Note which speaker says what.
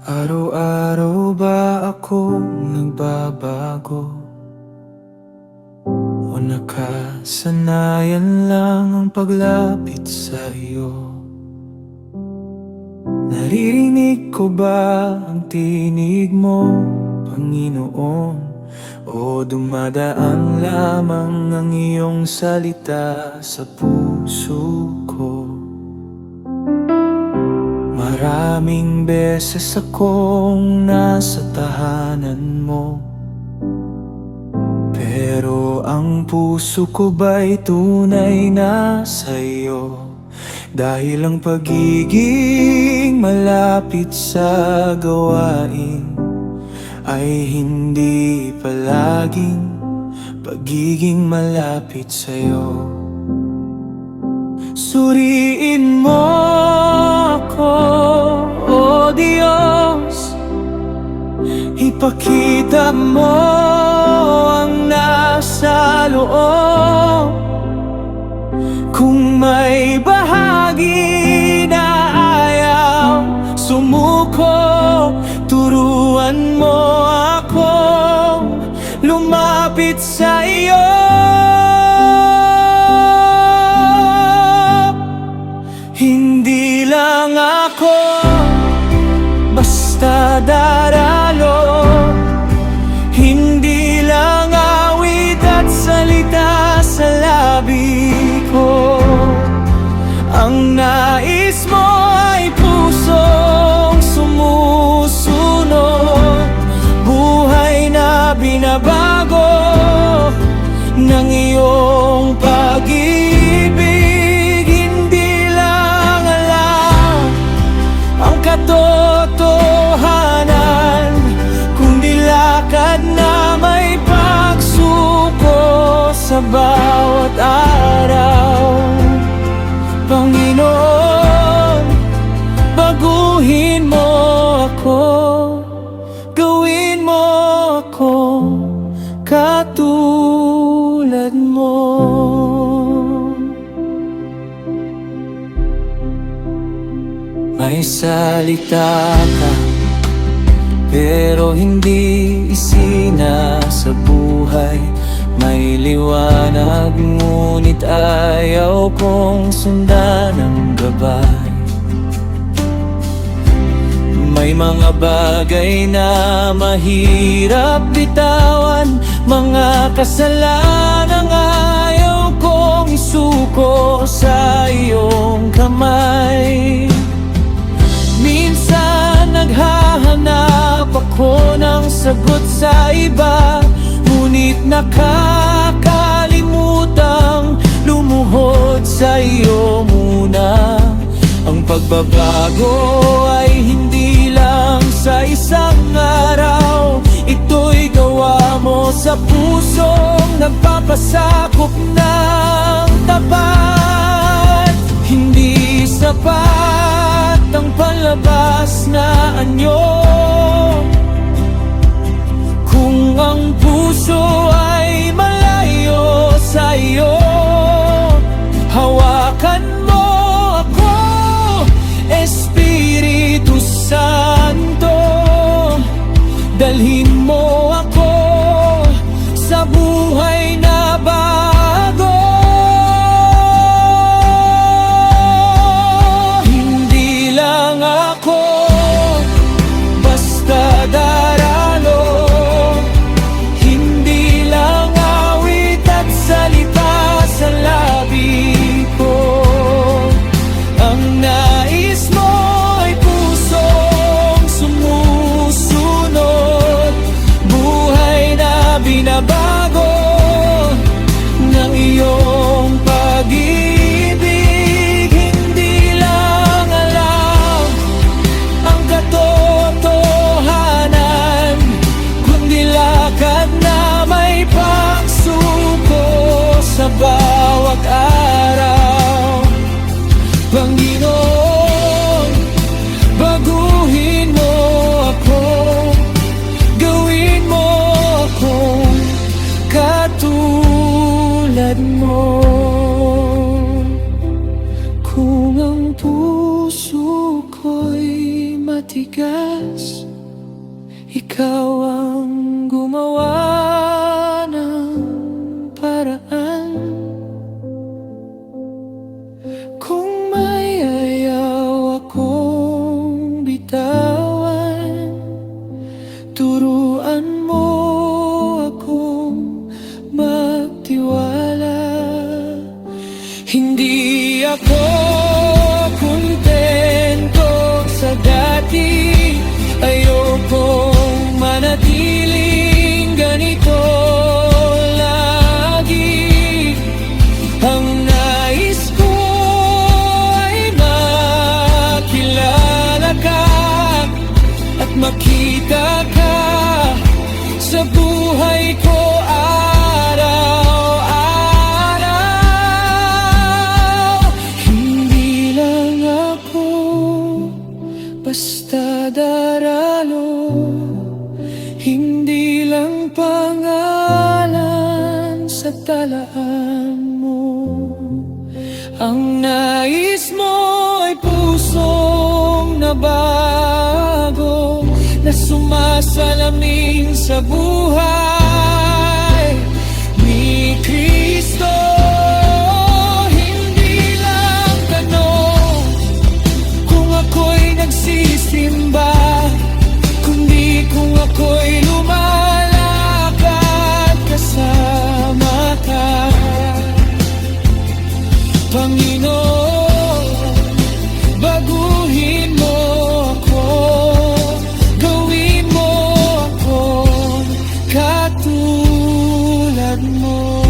Speaker 1: Araw-araw ba ako nagbabago? O nakasanayan lang ang paglapit sa iyo? Naririnig ko ba ang tinig mo, Panginoon? O dumadaan lamang ang iyong salita sa puso ko? Maraming beses akong nasa tahanan mo, pero ang puso ko ba'y tunay na sa'yo? Dahil ang pagiging malapit sa gawain ay hindi palaging pagiging malapit sa'yo. Suriin mo ako, O Diyos, ipakita mo ang nasa loob. Kung may bahagi na ayaw sumuko, turuan mo akong lumapit sa iyo. Hindi lang ako basta daralo, hindi lang awit at salita sa labi ko. Ang nais mo ay pusong sumusunod, buhay na binabago ng iyong pag-ibig. Katotohanan, kundi lakad na may pagsuko sa bawat araw. Panginoon, baguhin mo ako, gawin mo ako katulad mo. May salita ka, pero hindi isinasabuhay. May liwanag, ngunit ayaw kong sundan ang gabay. May mga bagay na mahirap bitawan, mga kasalanang ayaw kong isuko sa iyong kamay. Minsan naghahanap ako ng sagot sa iba, ngunit nakakalimutang lumuhod sa iyo muna. Ang pagbabago ay hindi lang sa isang araw, ito'y gawa mo sa pusong nagpapasakop ng tapat. Hindi sapat ang palabas na anyo kung ang puso ay malayo sa iyo. Hawakan mo ako, Espiritu Santo, dalhin mo ako sa buhay na bago. Binabago ng iyong pag-ibig, hindi lang alam ang katotohanan, kundi lakad na may pagsuko sa bawat araw. Panginoon, baguhin mo ako, gawin mo ako katulad mo. Kung ang puso ko'y matigas. Ikaw ang gumawa ng paraan. Kung may ayaw akong bitawan, turuan mo akong magtiwala. Hindi ako kontento sa dati. Ayokong manatiling ganito lagi. Ang nais ko ay makilala ka at makita ka sa buhay ko araw-araw. Hindi lang ako basta daralo, hindi lang pangalan sa talaan mo. Ang nais mo ay pusong nabago, na sumasalamin sa buhay ni Kristo. Hindi lang tanong kung ako'y nagsisimba, kundi kung ako'y lumalakad kasama ka. Panginoon, baguhin mo ako, gawin mo akong katulad mo.